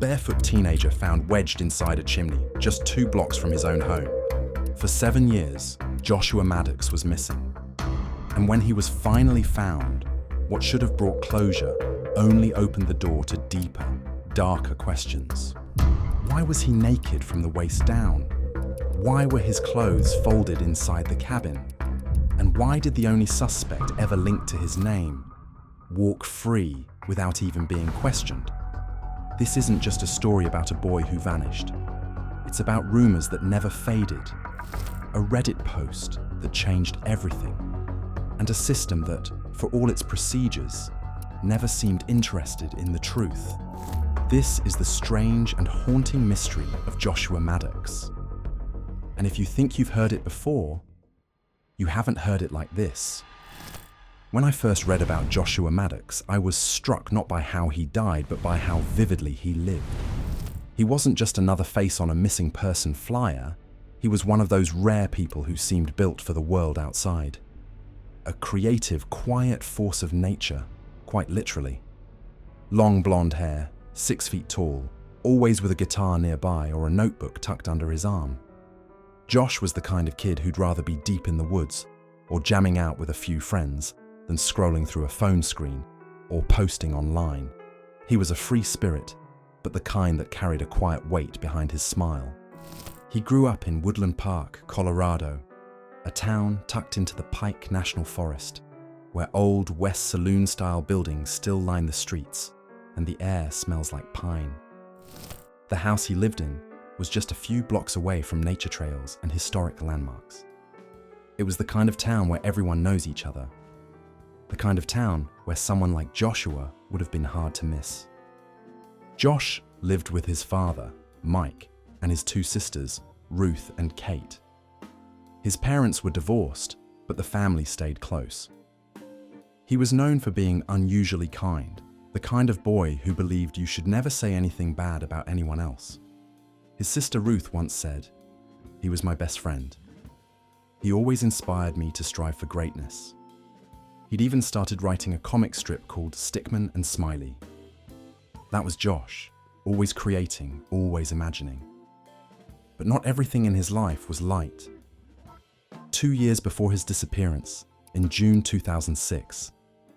barefoot teenager found wedged inside a chimney just 2 blocks from his own home. For 7 years, Joshua Maddox was missing. And when he was finally found, what should have brought closure only opened the door to deeper, darker questions. Why was he naked from the waist down? Why were his clothes folded inside the cabin? And why did the only suspect ever linked to his name walk free without even being questioned? This isn't just a story about a boy who vanished. It's about rumors that never faded, a Reddit post that changed everything, and a system that, for all its procedures, never seemed interested in the truth. This is the strange and haunting mystery of Joshua Maddox. And if you think you've heard it before, you haven't heard it like this. When I first read about Joshua Maddox, I was struck not by how he died, but by how vividly he lived. He wasn't just another face on a missing person flyer. He was one of those rare people who seemed built for the world outside. A creative, quiet force of nature, quite literally. Long blonde hair, 6 feet tall, always with a guitar nearby or a notebook tucked under his arm. Josh was the kind of kid who'd rather be deep in the woods or jamming out with a few friends than scrolling through a phone screen or posting online. He was a free spirit, but the kind that carried a quiet weight behind his smile. He grew up in Woodland Park, Colorado, a town tucked into the Pike National Forest, where old West Saloon-style buildings still line the streets and the air smells like pine. The house he lived in was just a few blocks away from nature trails and historic landmarks. It was the kind of town where everyone knows each other, the kind of town where someone like Joshua would have been hard to miss. Josh lived with his father, Mike, and his 2 sisters, Ruth and Kate. His parents were divorced, but the family stayed close. He was known for being unusually kind, the kind of boy who believed you should never say anything bad about anyone else. His sister Ruth once said, "He was my best friend. He always inspired me to strive for greatness." He'd even started writing a comic strip called Stickman and Smiley. That was Josh, always creating, always imagining. But not everything in his life was light. 2 years before his disappearance, in June 2006,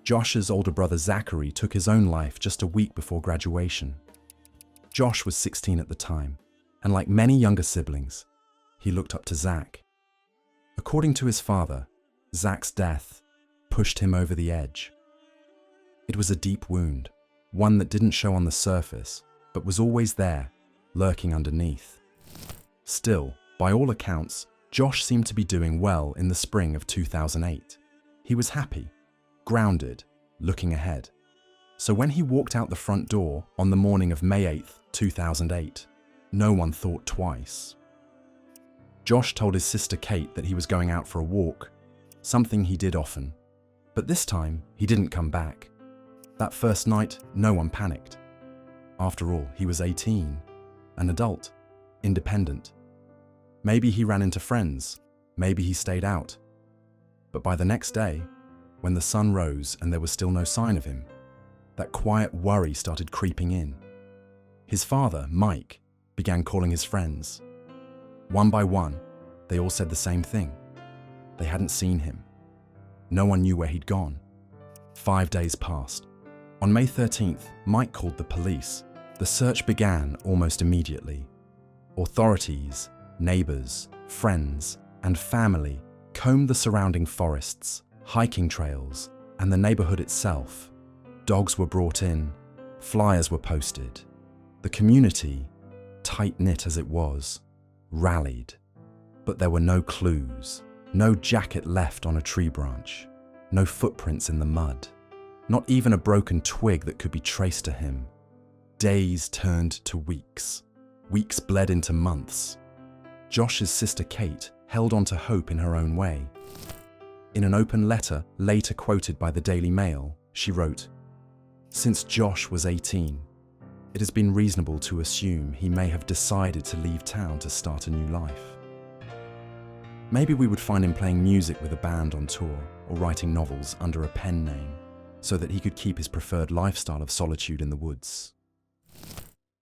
Josh's older brother Zachary took his own life just a week before graduation. Josh was 16 at the time, and like many younger siblings, he looked up to Zach. According to his father, Zach's death pushed him over the edge. It was a deep wound, one that didn't show on the surface, but was always there, lurking underneath. Still, by all accounts, Josh seemed to be doing well in the spring of 2008. He was happy, grounded, looking ahead. So when he walked out the front door on the morning of May 8th, 2008, no one thought twice. Josh told his sister Kate that he was going out for a walk, something he did often. But this time, he didn't come back. That first night, no one panicked. After all, he was 18, an adult, independent. Maybe he ran into friends, maybe he stayed out. But by the next day, when the sun rose and there was still no sign of him, that quiet worry started creeping in. His father, Mike, began calling his friends. One by one, they all said the same thing. They hadn't seen him. No one knew where he'd gone. 5 days passed. On May 13th, Mike called the police. The search began almost immediately. Authorities, neighbors, friends, and family combed the surrounding forests, hiking trails, and the neighborhood itself. Dogs were brought in, flyers were posted. The community, tight-knit as it was, rallied. But there were no clues, no jacket left on a tree branch, no footprints in the mud, not even a broken twig that could be traced to him. Days turned to weeks. Weeks bled into months. Josh's sister Kate held on to hope in her own way. In an open letter, later quoted by the Daily Mail, she wrote, "Since Josh was 18, it has been reasonable to assume he may have decided to leave town to start a new life. Maybe we would find him playing music with a band on tour or writing novels under a pen name so that he could keep his preferred lifestyle of solitude in the woods."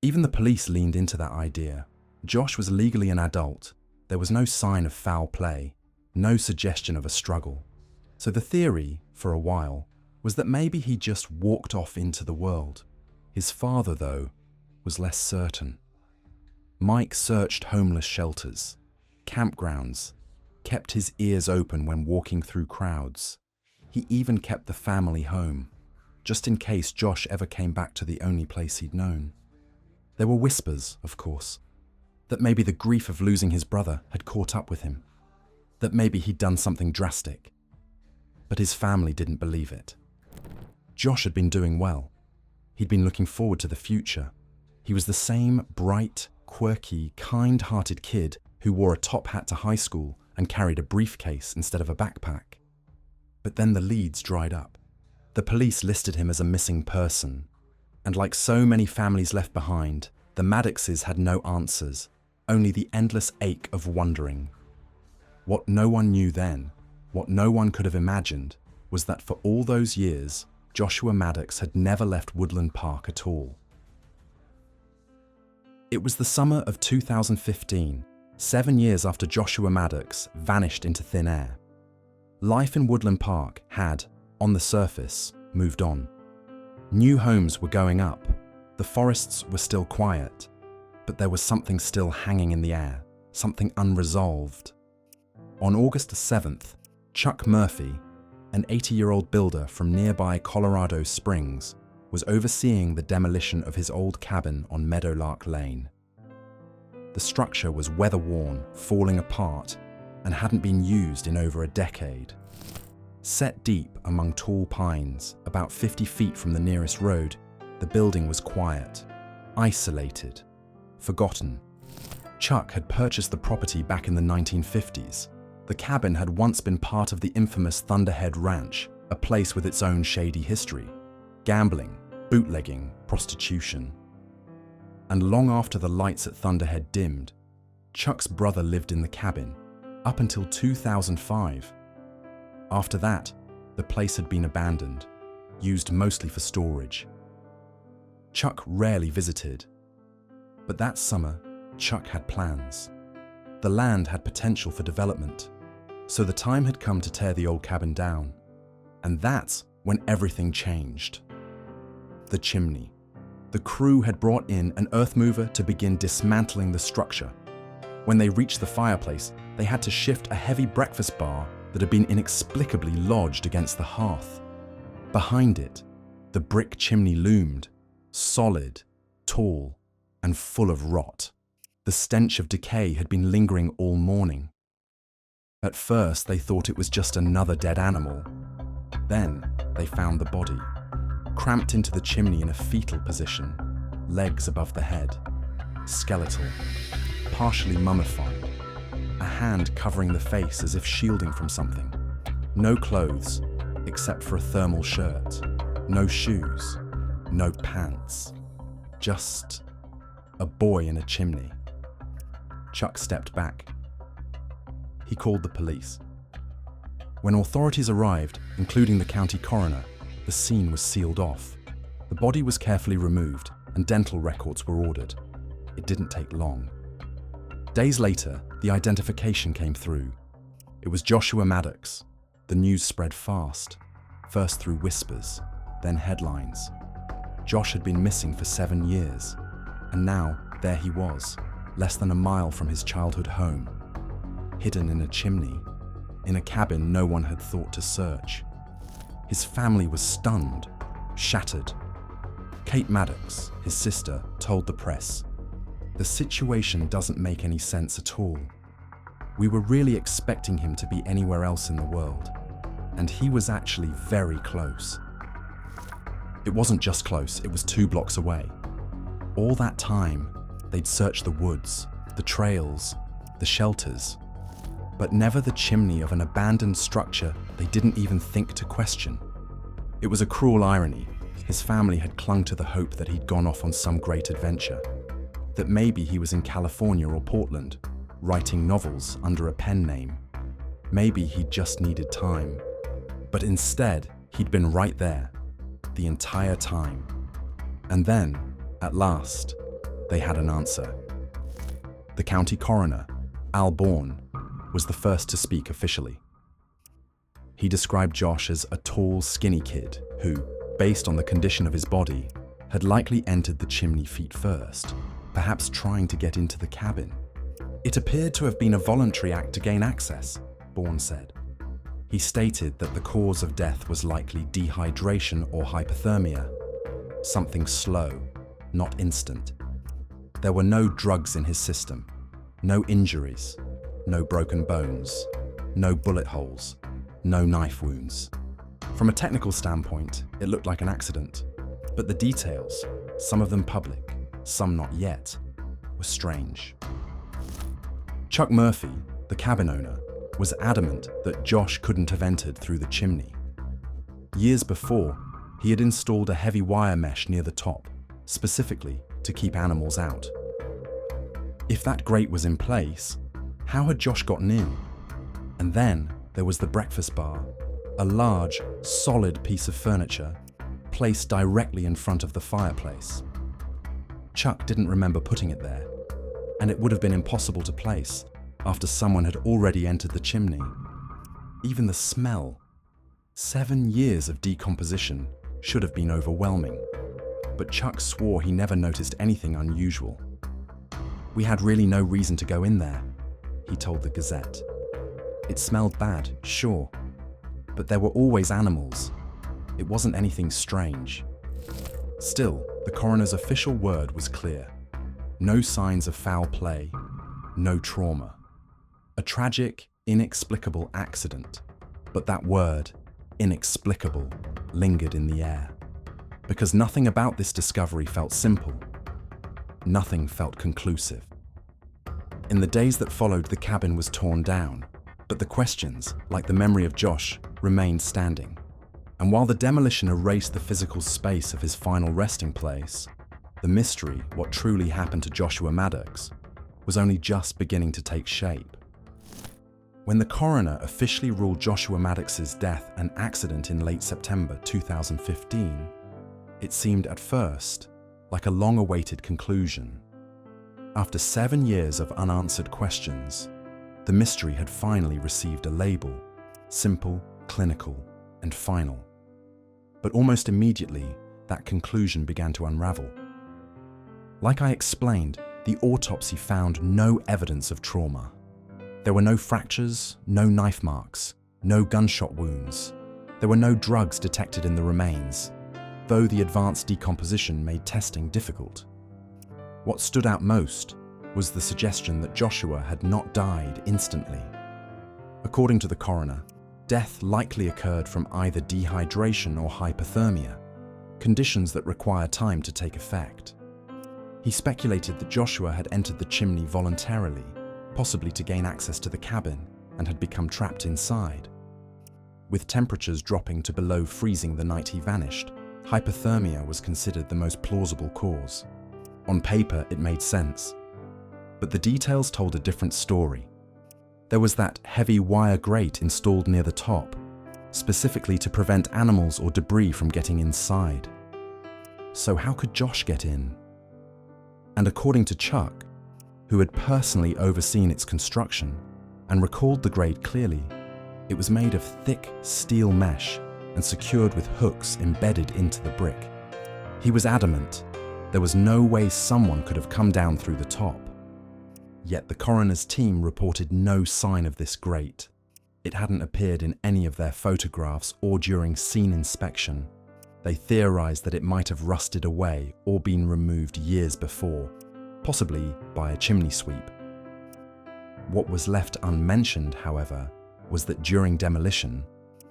Even the police leaned into that idea. Josh was legally an adult. There was no sign of foul play, no suggestion of a struggle. So the theory, for a while, was that maybe he just walked off into the world. His father, though, was less certain. Mike searched homeless shelters, campgrounds, kept his ears open when walking through crowds. He even kept the family home, just in case Josh ever came back to the only place he'd known. There were whispers, of course, that maybe the grief of losing his brother had caught up with him, that maybe he'd done something drastic. But his family didn't believe it. Josh had been doing well. He'd been looking forward to the future. He was the same bright, quirky, kind-hearted kid who wore a top hat to high school and carried a briefcase instead of a backpack. But then the leads dried up. The police listed him as a missing person. And like so many families left behind, the Maddoxes had no answers, only the endless ache of wondering. What no one knew then, what no one could have imagined, was that for all those years, Joshua Maddox had never left Woodland Park at all. It was the summer of 2015, 7 years after Joshua Maddox vanished into thin air. Life in Woodland Park had, on the surface, moved on. New homes were going up, the forests were still quiet, but there was something still hanging in the air, something unresolved. On August 7th, Chuck Murphy, an 80-year-old builder from nearby Colorado Springs, was overseeing the demolition of his old cabin on Meadowlark Lane. The structure was weather-worn, falling apart, and hadn't been used in over a decade. Set deep among tall pines, about 50 feet from the nearest road, the building was quiet, isolated, forgotten. Chuck had purchased the property back in the 1950s. The cabin had once been part of the infamous Thunderhead Ranch, a place with its own shady history. Gambling, bootlegging, prostitution. And long after the lights at Thunderhead dimmed, Chuck's brother lived in the cabin, up until 2005. After that, the place had been abandoned, used mostly for storage. Chuck rarely visited, but that summer, Chuck had plans. The land had potential for development, so the time had come to tear the old cabin down. And that's when everything changed. The chimney. The crew had brought in an earth mover to begin dismantling the structure. When they reached the fireplace, they had to shift a heavy breakfast bar that had been inexplicably lodged against the hearth. Behind it, the brick chimney loomed, solid, tall, and full of rot. The stench of decay had been lingering all morning. At first, they thought it was just another dead animal. Then, they found the body, cramped into the chimney in a fetal position, legs above the head, skeletal, partially mummified, a hand covering the face as if shielding from something. No clothes, except for a thermal shirt. No shoes, no pants. Just a boy in a chimney. Chuck stepped back. He called the police. When authorities arrived, including the county coroner, the scene was sealed off. The body was carefully removed and dental records were ordered. It didn't take long. Days later, the identification came through. It was Joshua Maddox. The news spread fast, first through whispers, then headlines. Josh had been missing for 7 years, and now there he was, less than a mile from his childhood home, hidden in a chimney, in a cabin no one had thought to search. His family was stunned, shattered. Kate Maddox, his sister, told the press, "The situation doesn't make any sense at all. We were really expecting him to be anywhere else in the world, and he was actually very close." It wasn't just close, it was 2 blocks away. All that time, they'd searched the woods, the trails, the shelters, but never the chimney of an abandoned structure they didn't even think to question. It was a cruel irony. His family had clung to the hope that he'd gone off on some great adventure, that maybe he was in California or Portland, writing novels under a pen name. Maybe he just needed time. But instead, he'd been right there, the entire time. And then, at last, they had an answer. The county coroner, Al Bourne, was the first to speak officially. He described Josh as a tall, skinny kid who, based on the condition of his body, had likely entered the chimney feet first, perhaps trying to get into the cabin. It appeared to have been a voluntary act to gain access, Bourne said. He stated that the cause of death was likely dehydration or hypothermia, something slow, not instant. There were no drugs in his system, no injuries, no broken bones, no bullet holes, no knife wounds. From a technical standpoint, it looked like an accident, but the details, some of them public, some not yet, were strange. Chuck Murphy, the cabin owner, was adamant that Josh couldn't have entered through the chimney. Years before, he had installed a heavy wire mesh near the top, specifically to keep animals out. If that grate was in place, how had Josh gotten in? And then there was the breakfast bar, a large, solid piece of furniture placed directly in front of the fireplace. Chuck didn't remember putting it there, and it would have been impossible to place after someone had already entered the chimney. Even the smell, 7 years of decomposition, should have been overwhelming, but Chuck swore he never noticed anything unusual. "We had really no reason to go in there," he told the Gazette. "It smelled bad, sure, but there were always animals. It wasn't anything strange." Still, the coroner's official word was clear. No signs of foul play, no trauma. A tragic, inexplicable accident, but that word, inexplicable, lingered in the air. Because nothing about this discovery felt simple. Nothing felt conclusive. In the days that followed, the cabin was torn down, but the questions, like the memory of Josh, remained standing. And while the demolition erased the physical space of his final resting place, the mystery, what truly happened to Joshua Maddox, was only just beginning to take shape. When the coroner officially ruled Joshua Maddox's death an accident in late September 2015, it seemed at first like a long-awaited conclusion. After 7 years of unanswered questions, the mystery had finally received a label: simple, clinical, and final. But almost immediately, that conclusion began to unravel. Like I explained, the autopsy found no evidence of trauma. There were no fractures, no knife marks, no gunshot wounds. There were no drugs detected in the remains, though the advanced decomposition made testing difficult. What stood out most was the suggestion that Joshua had not died instantly. According to the coroner, death likely occurred from either dehydration or hypothermia, conditions that require time to take effect. He speculated that Joshua had entered the chimney voluntarily, possibly to gain access to the cabin, and had become trapped inside. With temperatures dropping to below freezing the night he vanished, hypothermia was considered the most plausible cause. On paper, it made sense. But the details told a different story. There was that heavy wire grate installed near the top, specifically to prevent animals or debris from getting inside. So how could Josh get in? And according to Chuck, who had personally overseen its construction and recalled the grate clearly, it was made of thick steel mesh and secured with hooks embedded into the brick. He was adamant there was no way someone could have come down through the top. Yet the coroner's team reported no sign of this grate. It hadn't appeared in any of their photographs or during scene inspection. They theorized that it might have rusted away or been removed years before, possibly by a chimney sweep. What was left unmentioned, however, was that during demolition,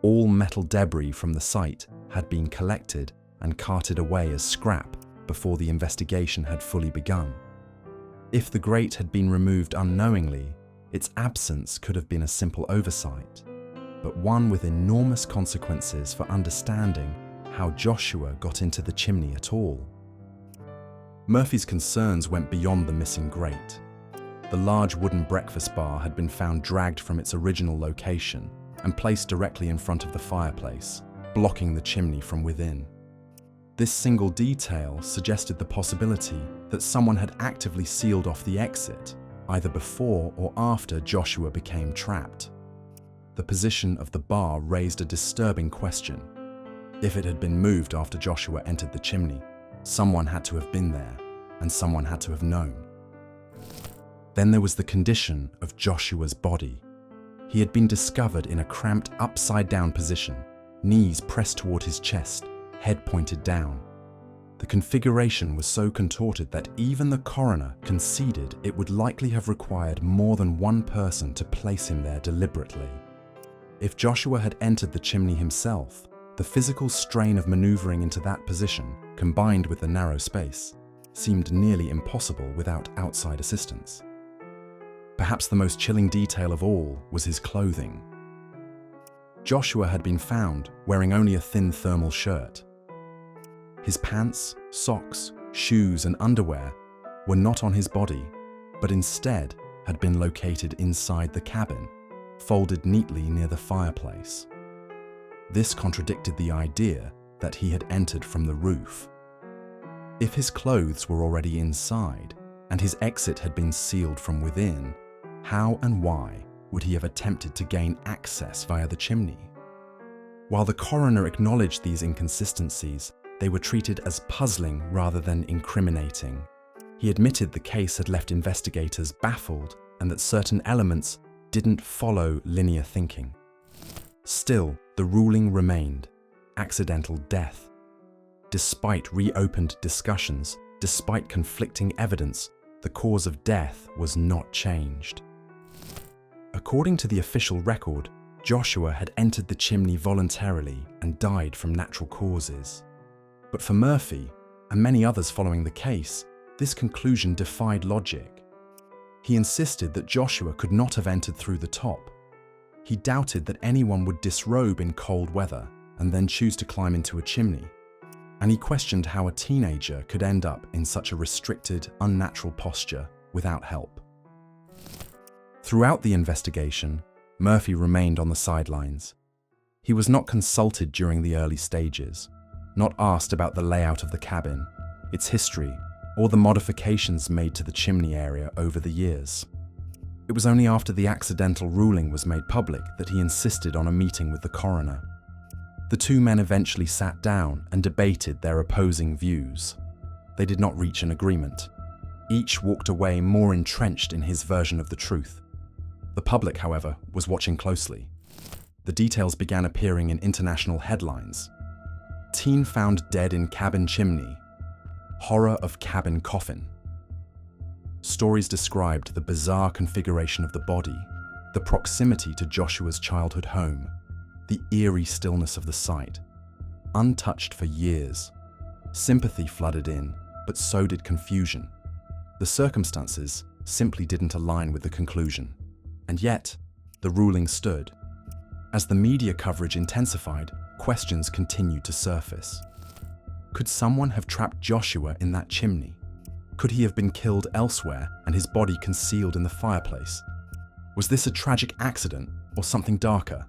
all metal debris from the site had been collected and carted away as scrap before the investigation had fully begun. If the grate had been removed unknowingly, its absence could have been a simple oversight, but one with enormous consequences for understanding how Joshua got into the chimney at all. Murphy's concerns went beyond the missing grate. The large wooden breakfast bar had been found dragged from its original location and placed directly in front of the fireplace, blocking the chimney from within. This single detail suggested the possibility that someone had actively sealed off the exit, either before or after Joshua became trapped. The position of the bar raised a disturbing question. If it had been moved after Joshua entered the chimney, someone had to have been there, and someone had to have known. Then there was the condition of Joshua's body. He had been discovered in a cramped upside-down position, knees pressed toward his chest, head pointed down. The configuration was so contorted that even the coroner conceded it would likely have required more than one person to place him there deliberately. If Joshua had entered the chimney himself, the physical strain of maneuvering into that position, combined with the narrow space, seemed nearly impossible without outside assistance. Perhaps the most chilling detail of all was his clothing. Joshua had been found wearing only a thin thermal shirt. His pants, socks, shoes, and underwear were not on his body, but instead had been located inside the cabin, folded neatly near the fireplace. This contradicted the idea that he had entered from the roof. If his clothes were already inside, and his exit had been sealed from within, how and why would he have attempted to gain access via the chimney? While the coroner acknowledged these inconsistencies, they were treated as puzzling rather than incriminating. He admitted the case had left investigators baffled and that certain elements didn't follow linear thinking. Still, the ruling remained: accidental death. Despite reopened discussions, despite conflicting evidence, the cause of death was not changed. According to the official record, Joshua had entered the chimney voluntarily and died from natural causes. But for Murphy, and many others following the case, this conclusion defied logic. He insisted that Joshua could not have entered through the top. He doubted that anyone would disrobe in cold weather and then choose to climb into a chimney. And he questioned how a teenager could end up in such a restricted, unnatural posture without help. Throughout the investigation, Murphy remained on the sidelines. He was not consulted during the early stages, not asked about the layout of the cabin, its history, or the modifications made to the chimney area over the years. It was only after the accidental ruling was made public that he insisted on a meeting with the coroner. The two men eventually sat down and debated their opposing views. They did not reach an agreement. Each walked away more entrenched in his version of the truth. The public, however, was watching closely. The details began appearing in international headlines. Teen found dead in cabin chimney. Horror of cabin coffin. Stories described the bizarre configuration of the body, the proximity to Joshua's childhood home, the eerie stillness of the site. Untouched for years. Sympathy flooded in, but so did confusion. The circumstances simply didn't align with the conclusion. And yet, the ruling stood. As the media coverage intensified, questions continued to surface. Could someone have trapped Joshua in that chimney? Could he have been killed elsewhere and his body concealed in the fireplace? Was this a tragic accident or something darker?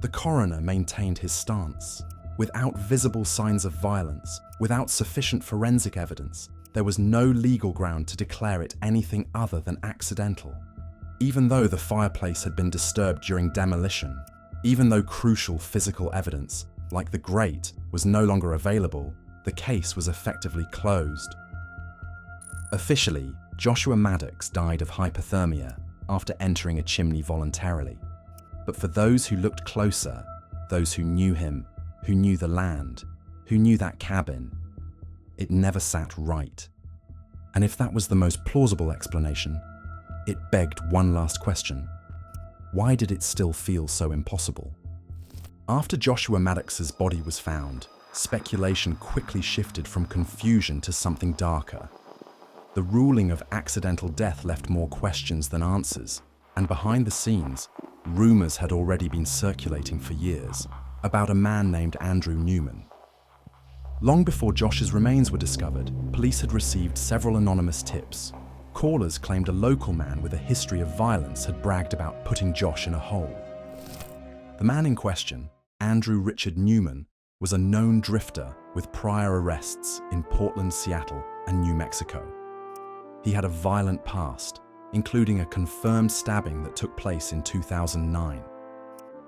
The coroner maintained his stance. Without visible signs of violence, without sufficient forensic evidence, there was no legal ground to declare it anything other than accidental. Even though the fireplace had been disturbed during demolition, even though crucial physical evidence, like the grate, was no longer available, the case was effectively closed. Officially, Joshua Maddox died of hypothermia after entering a chimney voluntarily. But for those who looked closer, those who knew him, who knew the land, who knew that cabin, it never sat right. And if that was the most plausible explanation, it begged one last question. Why did it still feel so impossible? After Joshua Maddox's body was found, speculation quickly shifted from confusion to something darker. The ruling of accidental death left more questions than answers, and behind the scenes, rumors had already been circulating for years about a man named Andrew Newman. Long before Josh's remains were discovered, police had received several anonymous tips. Callers claimed a local man with a history of violence had bragged about putting Josh in a hole. The man in question, Andrew Richard Newman, was a known drifter with prior arrests in Portland, Seattle, and New Mexico. He had a violent past, including a confirmed stabbing that took place in 2009.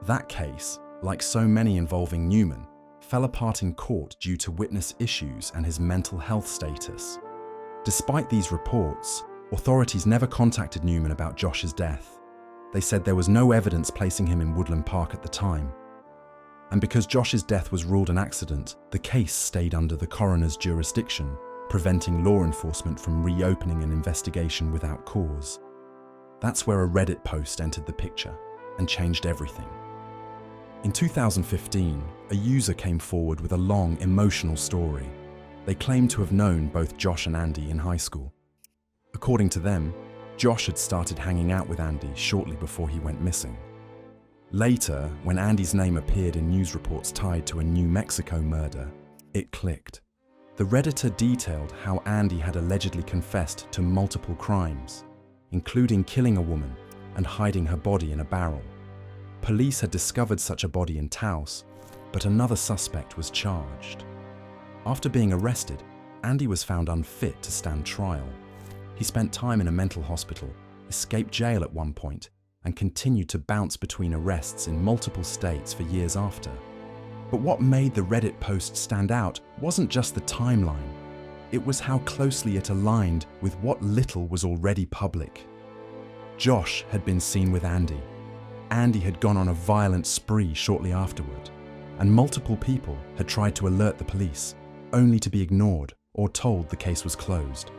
That case, like so many involving Newman, fell apart in court due to witness issues and his mental health status. Despite these reports, authorities never contacted Newman about Josh's death. They said there was no evidence placing him in Woodland Park at the time. And because Josh's death was ruled an accident, the case stayed under the coroner's jurisdiction, preventing law enforcement from reopening an investigation without cause. That's where a Reddit post entered the picture and changed everything. In 2015, a user came forward with a long, emotional story. They claimed to have known both Josh and Andy in high school. According to them, Josh had started hanging out with Andy shortly before he went missing. Later, when Andy's name appeared in news reports tied to a New Mexico murder, it clicked. The Redditor detailed how Andy had allegedly confessed to multiple crimes, including killing a woman and hiding her body in a barrel. Police had discovered such a body in Taos, but another suspect was charged. After being arrested, Andy was found unfit to stand trial. He spent time in a mental hospital, escaped jail at one point, and continued to bounce between arrests in multiple states for years after. But what made the Reddit post stand out wasn't just the timeline. It was how closely it aligned with what little was already public. Josh had been seen with Andy. Andy had gone on a violent spree shortly afterward, and multiple people had tried to alert the police, only to be ignored or told the case was closed.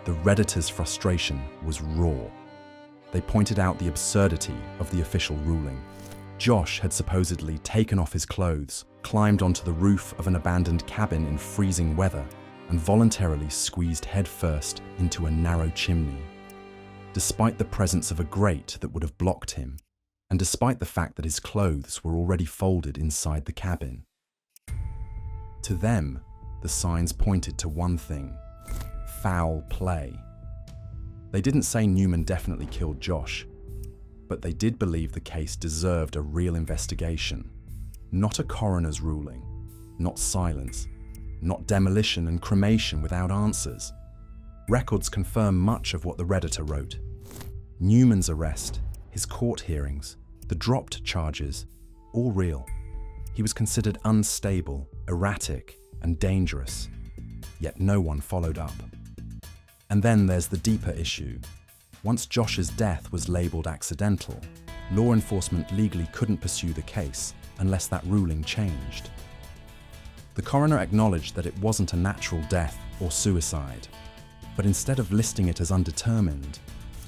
The Redditors' frustration was raw. They pointed out the absurdity of the official ruling. Josh had supposedly taken off his clothes, climbed onto the roof of an abandoned cabin in freezing weather, and voluntarily squeezed headfirst into a narrow chimney. Despite the presence of a grate that would have blocked him, and despite the fact that his clothes were already folded inside the cabin. To them, the signs pointed to one thing: foul play. They didn't say Newman definitely killed Josh, but they did believe the case deserved a real investigation. Not a coroner's ruling, not silence, not demolition and cremation without answers. Records confirm much of what the Redditor wrote. Newman's arrest, his court hearings, the dropped charges, all real. He was considered unstable, erratic, and dangerous, yet no one followed up. And then there's the deeper issue. Once Josh's death was labelled accidental, law enforcement legally couldn't pursue the case unless that ruling changed. The coroner acknowledged that it wasn't a natural death or suicide, but instead of listing it as undetermined,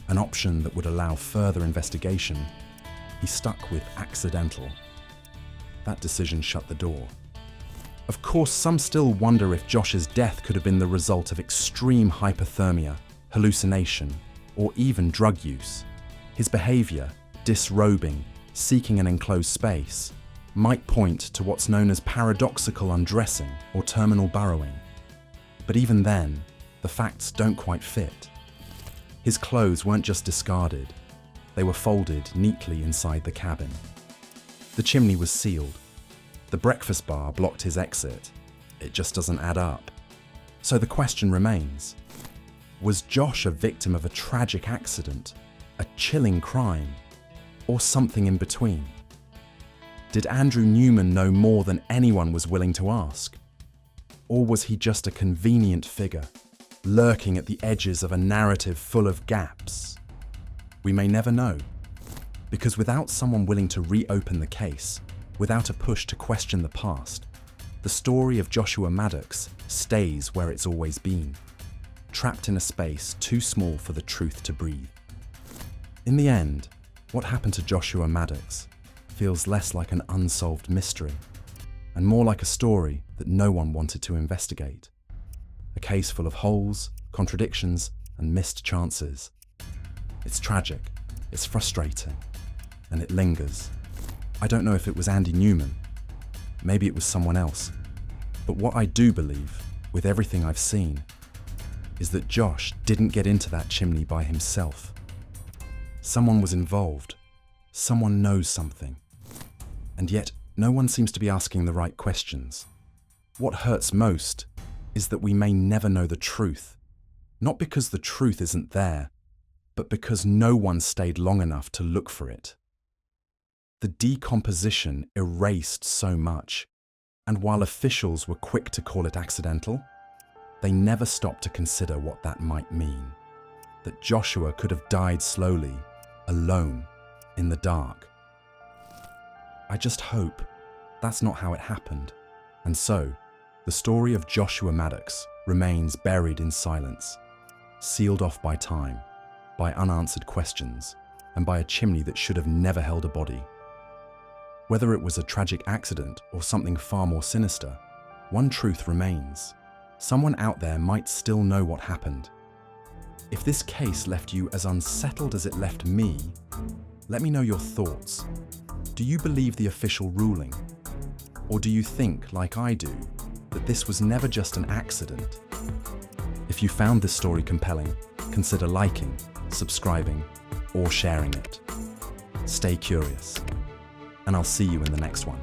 an option that would allow further investigation, he stuck with accidental. That decision shut the door. Of course, some still wonder if Josh's death could have been the result of extreme hypothermia, hallucination, or even drug use. His behavior, disrobing, seeking an enclosed space, might point to what's known as paradoxical undressing or terminal burrowing. But even then, the facts don't quite fit. His clothes weren't just discarded, they were folded neatly inside the cabin. The chimney was sealed. The breakfast bar blocked his exit. It just doesn't add up. So the question remains, was Josh a victim of a tragic accident, a chilling crime, or something in between? Did Andrew Newman know more than anyone was willing to ask? Or was he just a convenient figure, lurking at the edges of a narrative full of gaps? We may never know, because without someone willing to reopen the case, without a push to question the past, the story of Joshua Maddox stays where it's always been, trapped in a space too small for the truth to breathe. In the end, what happened to Joshua Maddox feels less like an unsolved mystery and more like a story that no one wanted to investigate. A case full of holes, contradictions, and missed chances. It's tragic, it's frustrating, and it lingers. I don't know if it was Andy Newman. Maybe it was someone else. But what I do believe, with everything I've seen, is that Josh didn't get into that chimney by himself. Someone was involved. Someone knows something. And yet, no one seems to be asking the right questions. What hurts most is that we may never know the truth, not because the truth isn't there, but because no one stayed long enough to look for it. The decomposition erased so much, and while officials were quick to call it accidental, they never stopped to consider what that might mean. That Joshua could have died slowly, alone, in the dark. I just hope that's not how it happened. And so, the story of Joshua Maddox remains buried in silence, sealed off by time, by unanswered questions, and by a chimney that should have never held a body. Whether it was a tragic accident or something far more sinister, one truth remains. Someone out there might still know what happened. If this case left you as unsettled as it left me, let me know your thoughts. Do you believe the official ruling? Or do you think, like I do, that this was never just an accident? If you found this story compelling, consider liking, subscribing, or sharing it. Stay curious, and I'll see you in the next one.